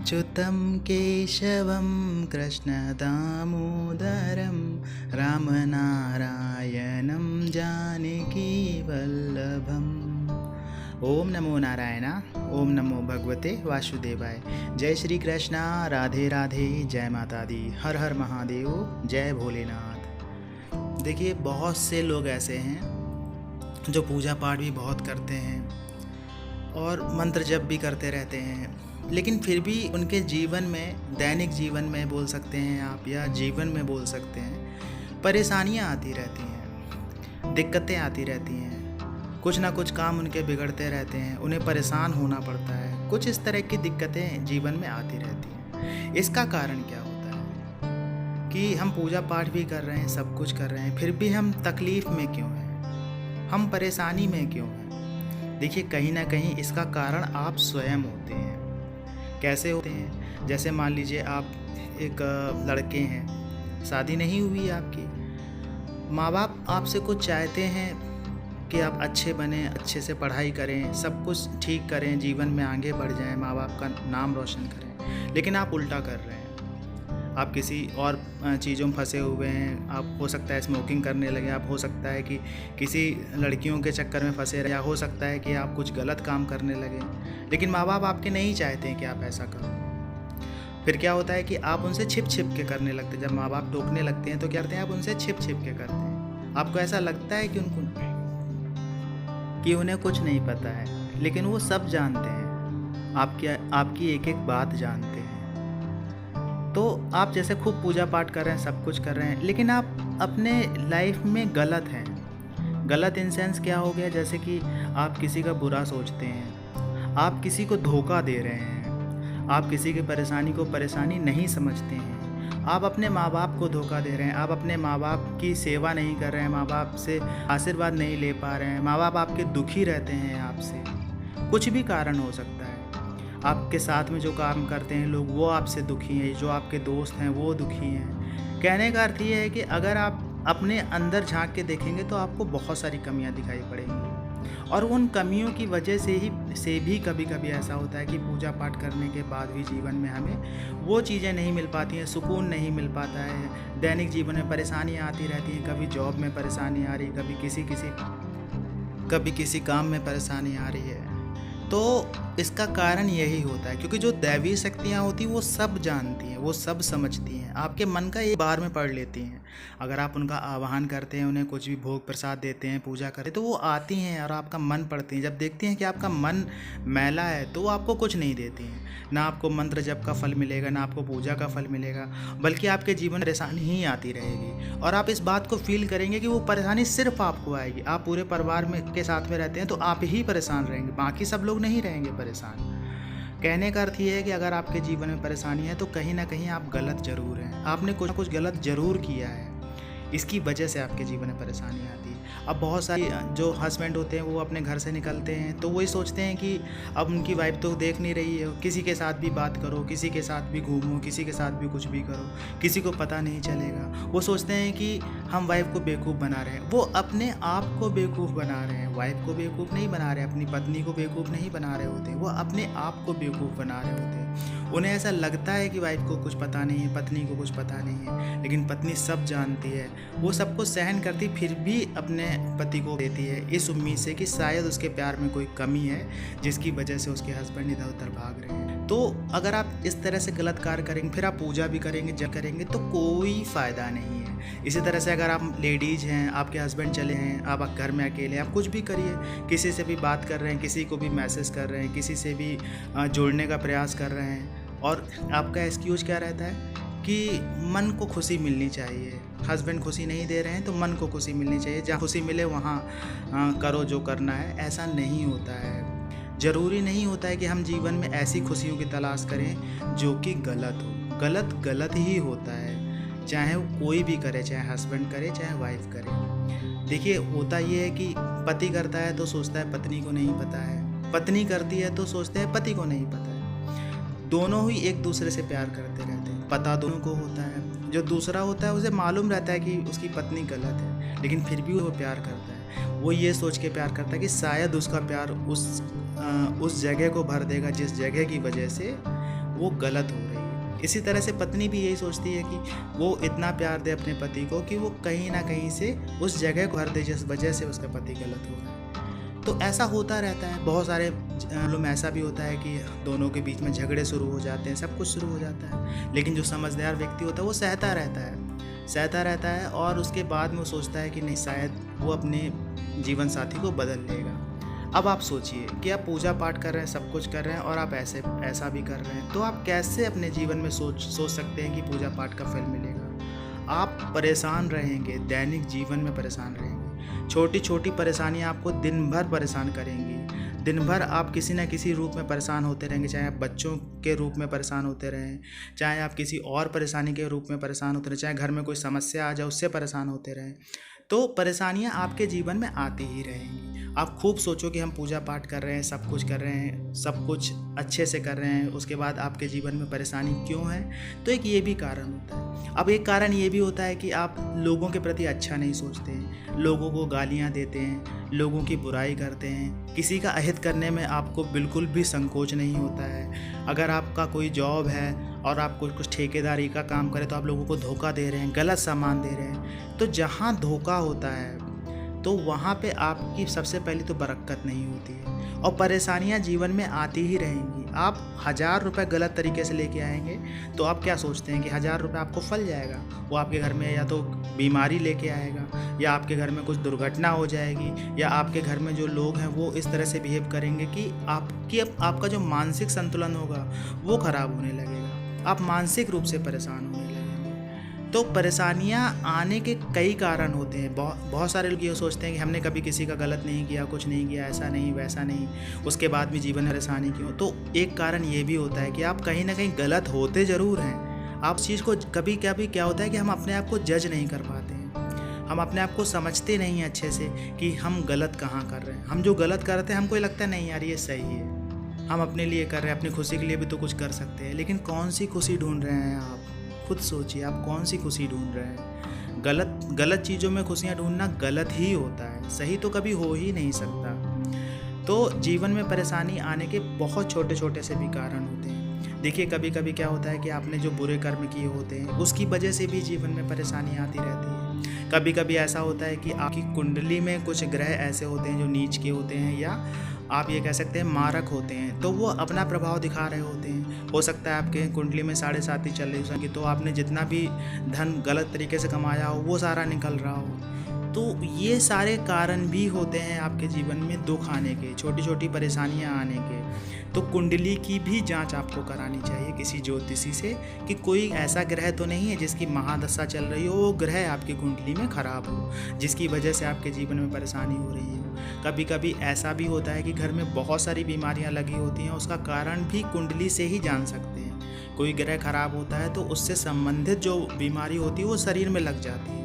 अच्युतं केशवं कृष्णदामोदरं रामनारायणं जानकीवल्लभम्। ओम नमो नारायण। ओम नमो भगवते वासुदेवाय। जय श्री कृष्णा। राधे राधे। जय माता दी। हर हर महादेव। जय भोलेनाथ। देखिए, बहुत से लोग ऐसे हैं जो पूजा पाठ भी बहुत करते हैं और मंत्र जप भी करते रहते हैं, लेकिन फिर भी उनके जीवन में, दैनिक जीवन में बोल सकते हैं आप, या जीवन में बोल सकते हैं, परेशानियां आती रहती हैं, दिक्कतें आती रहती हैं। कुछ ना कुछ काम उनके बिगड़ते रहते हैं, उन्हें परेशान होना पड़ता है। कुछ इस तरह की दिक्कतें जीवन में आती रहती हैं। इसका कारण क्या होता है कि हम पूजा पाठ भी कर रहे हैं, सब कुछ कर रहे हैं, फिर भी हम तकलीफ़ में क्यों हैं, हम परेशानी में क्यों हैं? देखिए, कहीं ना कहीं इसका कारण आप स्वयं होते हैं। कैसे होते हैं? जैसे मान लीजिए आप एक लड़के हैं, शादी नहीं हुई आपकी, माँ बाप आपसे कुछ चाहते हैं कि आप अच्छे बने, अच्छे से पढ़ाई करें, सब कुछ ठीक करें, जीवन में आगे बढ़ जाएं, माँ बाप का नाम रोशन करें, लेकिन आप उल्टा कर रहे हैं। आप किसी और चीज़ों में फंसे हुए हैं। आप हो सकता है स्मोकिंग करने लगे, आप हो सकता है कि किसी लड़कियों के चक्कर में फंसे रहे, या हो सकता है कि आप कुछ गलत काम करने लगे, लेकिन माँ बाप आपके नहीं चाहते हैं कि आप ऐसा करो। फिर क्या होता है कि आप उनसे छिप छिप के करने लगते हैं। जब माँ बाप टोकने लगते हैं तो क्या करते हैं, आप उनसे छिप छिप के करते हैं। आपको ऐसा लगता है कि उन्हें कुछ नहीं पता है, लेकिन वो सब जानते हैं। आपकी एक एक बात जानते हैं। तो आप जैसे खूब पूजा पाठ कर रहे हैं, सब कुछ कर रहे हैं, लेकिन आप अपने लाइफ में गलत हैं। गलत इन सेंस क्या हो गया, जैसे कि आप किसी का बुरा सोचते हैं, आप किसी को धोखा दे रहे हैं, आप किसी की परेशानी को परेशानी नहीं समझते हैं, आप अपने माँ बाप को धोखा दे रहे हैं, आप अपने माँ बाप की सेवा नहीं कर रहे हैं, माँ बाप से आशीर्वाद नहीं ले पा रहे हैं, माँ बाप आपके दुखी रहते हैं आपसे। कुछ भी कारण हो सकता है। आपके साथ में जो काम करते हैं लोग, वो आपसे दुखी हैं, जो आपके दोस्त हैं वो दुखी हैं। कहने का अर्थ ये है कि अगर आप अपने अंदर झांक के देखेंगे तो आपको बहुत सारी कमियां दिखाई पड़ेंगी, और उन कमियों की वजह से भी कभी कभी ऐसा होता है कि पूजा पाठ करने के बाद भी जीवन में हमें वो चीज़ें नहीं मिल पाती हैं, सुकून नहीं मिल पाता है। दैनिक जीवन में परेशानियाँ आती रहती हैं। कभी जॉब में परेशानी आ रही, कभी किसी काम में परेशानी आ रही है। तो इसका कारण यही होता है, क्योंकि जो दैवीय शक्तियाँ होती हैं वो सब जानती हैं, वो सब समझती हैं, आपके मन का एक बार में पढ़ लेती हैं। अगर आप उनका आह्वान करते हैं, उन्हें कुछ भी भोग प्रसाद देते हैं, पूजा करते हैं, तो वो आती हैं और आपका मन पढ़ती हैं। जब देखती हैं कि आपका मन मैला है तो वो आपको कुछ नहीं देती हैं। ना आपको मंत्र जप का फल मिलेगा, ना आपको पूजा का फल मिलेगा, बल्कि आपके जीवन में परेशानी ही आती रहेगी। और आप इस बात को फील करेंगे कि वो परेशानी सिर्फ आपको आएगी। आप पूरे परिवार में के साथ में रहते हैं तो आप ही परेशान रहेंगे, बाकी सब लोग नहीं रहेंगे परेशान। कहने का अर्थ ये है कि अगर आपके जीवन में परेशानी है तो कहीं ना कहीं आप गलत जरूर हैं, आपने कुछ ना कुछ गलत जरूर किया है। इसकी वजह से आपके जीवन में परेशानी आती है। अब बहुत सारी जो हस्बैंड होते हैं वो अपने घर से निकलते हैं तो वही सोचते हैं कि अब उनकी वाइफ तो देख नहीं रही है, किसी के साथ भी बात करो, किसी के साथ भी घूमो, किसी के साथ भी कुछ भी करो, किसी को पता नहीं चलेगा। वो सोचते हैं कि हम वाइफ को बेवकूफ़ बना रहे हैं। वो अपने आप को बेवकूफ़ बना रहे हैं, वाइफ को बेवकूफ़ नहीं बना रहे, अपनी पत्नी को बेवकूफ़ नहीं बना रहे होते, वो अपने आप को बेवकूफ़ बना रहे होते हैं। उन्हें ऐसा लगता है कि वाइफ को कुछ पता नहीं है, पत्नी को कुछ पता नहीं है, लेकिन पत्नी सब जानती है। वो सबको सहन करती फिर भी अपने पति को देती है, इस उम्मीद से कि शायद उसके प्यार में कोई कमी है जिसकी वजह से उसके हस्बैंड इधर उधर भाग रहे हैं। तो अगर आप इस तरह से गलत कार्य करेंगे, फिर आप पूजा भी करेंगे, जब करेंगे तो कोई फ़ायदा नहीं है। इसी तरह से अगर आप लेडीज़ हैं, आपके हस्बैंड चले हैं, आप घर में अकेले, आप कुछ भी करिए, किसी से भी बात कर रहे हैं, किसी को भी मैसेज कर रहे हैं, किसी से भी जोड़ने का प्रयास कर रहे हैं, और आपका एक्सक्यूज क्या रहता है कि मन को खुशी मिलनी चाहिए। हस्बैंड खुशी नहीं दे रहे हैं तो मन को खुशी मिलनी चाहिए, जहाँ खुशी मिले वहाँ करो जो करना है। ऐसा नहीं होता है। ज़रूरी नहीं होता है कि हम जीवन में ऐसी खुशियों की तलाश करें जो कि गलत हो। गलत ही होता है, चाहे वो कोई भी करे, चाहे हस्बैंड करे, चाहे वाइफ करे। देखिए, होता ये है कि पति करता है तो सोचता है पत्नी को नहीं पता है, पत्नी करती है तो सोचते हैं पति को नहीं पता है। दोनों ही एक दूसरे से प्यार करते रहते हैं, पता दोनों को होता है। जो दूसरा होता है उसे मालूम रहता है कि उसकी पत्नी गलत है, लेकिन फिर भी वो प्यार करता है। वो ये सोच के प्यार करता है कि शायद उसका प्यार उस जगह को भर देगा जिस जगह की वजह से वो गलत हो रही है। इसी तरह से पत्नी भी यही सोचती है कि वो इतना प्यार दे अपने पति को कि वो कहीं ना कहीं से उस जगह को भर दे जिस वजह से उसका पति गलत हो रहा है। तो ऐसा होता रहता है। बहुत सारे मामलों में ऐसा भी होता है कि दोनों के बीच में झगड़े शुरू हो जाते हैं, सब कुछ शुरू हो जाता है, लेकिन जो समझदार व्यक्ति होता है वो सहता रहता है और उसके बाद में वो सोचता है कि नहीं, शायद वो अपने जीवन साथी को बदल लेगा। अब आप सोचिए कि आप पूजा पाठ कर रहे हैं, सब कुछ कर रहे हैं और आप ऐसा भी कर रहे हैं, तो आप कैसे अपने जीवन में सोच सकते हैं कि पूजा पाठ का फल मिलेगा। आप परेशान रहेंगे, दैनिक जीवन में परेशान रहेंगे। छोटी छोटी परेशानियां आपको दिन भर परेशान करेंगी। दिन भर आप किसी न किसी रूप में परेशान होते रहेंगे, चाहे आप बच्चों के रूप में परेशान होते रहें, चाहे आप किसी और परेशानी के रूप में परेशान होते रहें, चाहे घर में कोई समस्या आ जाए उससे परेशान होते रहें। तो परेशानियां आपके जीवन में आती ही रहेंगी। आप खूब सोचो कि हम पूजा पाठ कर रहे हैं, सब कुछ कर रहे हैं, सब कुछ अच्छे से कर रहे हैं, उसके बाद आपके जीवन में परेशानी क्यों है? तो एक ये भी कारण होता है। अब एक कारण ये भी होता है कि आप लोगों के प्रति अच्छा नहीं सोचते हैं, लोगों को गालियां देते हैं, लोगों की बुराई करते हैं, किसी का अहित करने में आपको बिल्कुल भी संकोच नहीं होता है। अगर आपका कोई जॉब है और आप कुछ ठेकेदारी का काम करें तो आप लोगों को धोखा दे रहे हैं, गलत सामान दे रहे हैं। तो जहाँ धोखा होता है तो वहाँ पे आपकी सबसे पहले तो बरकत नहीं होती है और परेशानियाँ जीवन में आती ही रहेंगी। आप 1000 रुपये गलत तरीके से लेके आएंगे तो आप क्या सोचते हैं कि 1000 रुपये आपको फल जाएगा? वो आपके घर में या तो बीमारी लेके आएगा, या आपके घर में कुछ दुर्घटना हो जाएगी, या आपके घर में जो लोग हैं वो इस तरह से बिहेव करेंगे कि आपका जो मानसिक संतुलन होगा वो ख़राब होने लगेगा। आप मानसिक रूप से परेशान होने लगेंगे। तो परेशानियां आने के कई कारण होते हैं। बहुत सारे लोग ये सोचते हैं कि हमने कभी किसी का गलत नहीं किया, कुछ नहीं किया, ऐसा नहीं वैसा नहीं, उसके बाद भी जीवन में परेशानी क्यों? तो एक कारण ये भी होता है कि आप कहीं ना कहीं गलत होते ज़रूर हैं। आप चीज़ को कभी कभी क्या होता है कि हम अपने आप को जज नहीं कर पाते हैं, हम अपने आप को समझते नहीं हैं अच्छे से कि हम गलत कहाँ कर रहे हैं। हम जो गलत करते हैं हमको लगता है नहीं यार ये सही है, हम अपने लिए कर रहे हैं, अपनी खुशी के लिए भी तो कुछ कर सकते हैं। लेकिन कौन सी खुशी ढूंढ रहे हैं आप? खुद सोचिए, आप कौन सी खुशी ढूंढ रहे हैं? गलत चीज़ों में खुशियाँ ढूंढना गलत ही होता है, सही तो कभी हो ही नहीं सकता। तो जीवन में परेशानी आने के बहुत छोटे छोटे से भी कारण होते हैं। देखिए कभी कभी क्या होता है कि आपने जो बुरे कर्म किए होते हैं उसकी वजह से भी जीवन में परेशानी आती रहती है। कभी कभी ऐसा होता है कि आपकी कुंडली में कुछ ग्रह ऐसे होते हैं जो नीच के होते हैं, या आप ये कह सकते हैं मारक होते हैं, तो वो अपना प्रभाव दिखा रहे होते हैं। हो सकता है आपके कुंडली में 7.5 चल रही हो, तो आपने जितना भी धन गलत तरीके से कमाया हो वो सारा निकल रहा हो। तो ये सारे कारण भी होते हैं आपके जीवन में दुख आने के, छोटी छोटी परेशानियां आने के। तो कुंडली की भी जांच आपको करानी चाहिए किसी ज्योतिषी से कि कोई ऐसा ग्रह तो नहीं है जिसकी महादशा चल रही हो, वो ग्रह आपकी कुंडली में खराब हो, जिसकी वजह से आपके जीवन में परेशानी हो रही हो। कभी कभी ऐसा भी होता है कि घर में बहुत सारी बीमारियां लगी होती हैं, उसका कारण भी कुंडली से ही जान सकते हैं। कोई ग्रह खराब होता है तो उससे संबंधित जो बीमारी होती है वो शरीर में लग जाती है।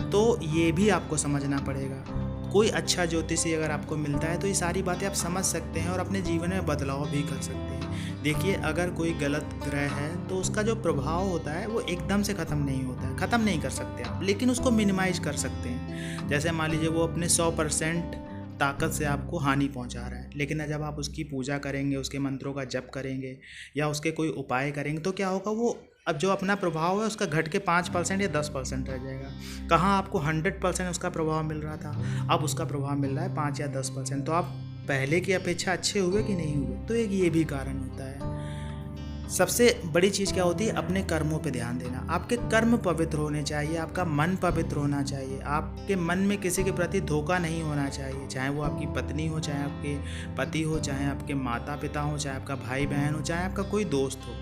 तो ये भी आपको समझना पड़ेगा। कोई अच्छा ज्योतिषी अगर आपको मिलता है तो ये सारी बातें आप समझ सकते हैं और अपने जीवन में बदलाव भी कर सकते हैं। देखिए अगर कोई गलत ग्रह है तो उसका जो प्रभाव होता है वो एकदम से ख़त्म नहीं होता है, ख़त्म नहीं कर सकते आप, लेकिन उसको मिनिमाइज कर सकते हैं। जैसे मान लीजिए वो अपने 100% ताकत से आपको हानि पहुंचा रहा है, लेकिन जब आप उसकी पूजा करेंगे, उसके मंत्रों का जप करेंगे या उसके कोई उपाय करेंगे तो क्या होगा, वो अब जो अपना प्रभाव है उसका घट के 5% या 10% रह जाएगा। कहाँ आपको 100% उसका प्रभाव मिल रहा था, अब उसका प्रभाव मिल रहा है 5 या 10%। तो आप पहले की अपेक्षा अच्छे हुए कि नहीं हुए? तो एक ये भी कारण होता है। सबसे बड़ी चीज़ क्या होती है, अपने कर्मों पे ध्यान देना। आपके कर्म पवित्र होने चाहिए, आपका मन पवित्र होना चाहिए, आपके मन में किसी के प्रति धोखा नहीं होना चाहिए, चाहे वो आपकी पत्नी हो, चाहे आपके पति हो, चाहे आपके माता पिता हो, चाहे आपका भाई बहन हो, चाहे आपका कोई दोस्त हो।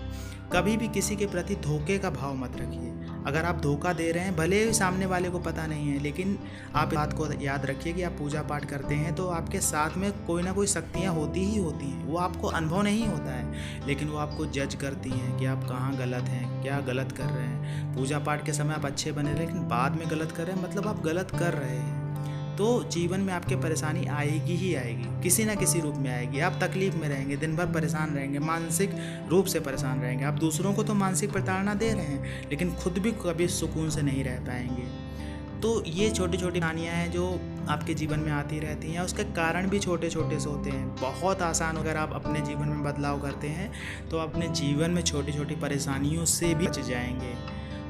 कभी भी किसी के प्रति धोखे का भाव मत रखिए। अगर आप धोखा दे रहे हैं, भले ही सामने वाले को पता नहीं है, लेकिन आप बात को याद रखिए कि आप पूजा पाठ करते हैं तो आपके साथ में कोई ना कोई शक्तियाँ होती ही होती हैं। वो आपको अनुभव नहीं होता है, लेकिन वो आपको जज करती हैं कि आप कहाँ गलत हैं, क्या गलत कर रहे हैं। पूजा पाठ के समय आप अच्छे बने रहे, लेकिन बाद में गलत कर रहे हैं, मतलब आप गलत कर रहे हैं। तो जीवन में आपके परेशानी आएगी ही आएगी, किसी ना किसी रूप में आएगी। आप तकलीफ में रहेंगे, दिन भर परेशान रहेंगे, मानसिक रूप से परेशान रहेंगे। आप दूसरों को तो मानसिक प्रताड़ना दे रहे हैं, लेकिन खुद भी कभी सुकून से नहीं रह पाएंगे। तो ये छोटी छोटी कहानियाँ हैं जो आपके जीवन में आती रहती हैं। उसके कारण भी छोटे छोटे से होते हैं। बहुत आसान, अगर आप अपने जीवन में बदलाव करते हैं तो अपने जीवन में छोटी छोटी परेशानियों से भी बच जाएंगे।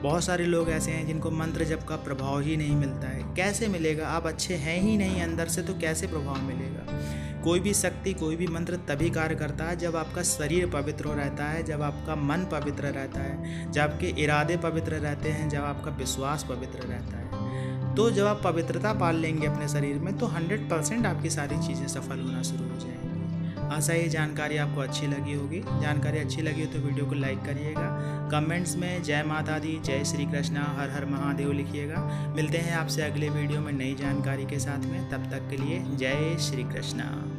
बहुत सारे लोग ऐसे हैं जिनको मंत्र जप का प्रभाव ही नहीं मिलता है। कैसे मिलेगा? आप अच्छे हैं ही नहीं अंदर से, तो कैसे प्रभाव मिलेगा? कोई भी शक्ति, कोई भी मंत्र तभी कार्य करता है जब आपका शरीर पवित्र रहता है, जब आपका मन पवित्र रहता है, जब आपके इरादे पवित्र रहते हैं, जब आपका विश्वास पवित्र रहता है। तो जब आप पवित्रता पाल लेंगे अपने शरीर में तो 100% आपकी सारी चीज़ें सफल होना शुरू हो जाएंगी। आशा ये जानकारी आपको अच्छी लगी होगी। जानकारी अच्छी लगी हो तो वीडियो को लाइक करिएगा। कमेंट्स में जय माता दी, जय श्री कृष्णा, हर हर महादेव लिखिएगा। मिलते हैं आपसे अगले वीडियो में नई जानकारी के साथ में। तब तक के लिए जय श्री कृष्णा।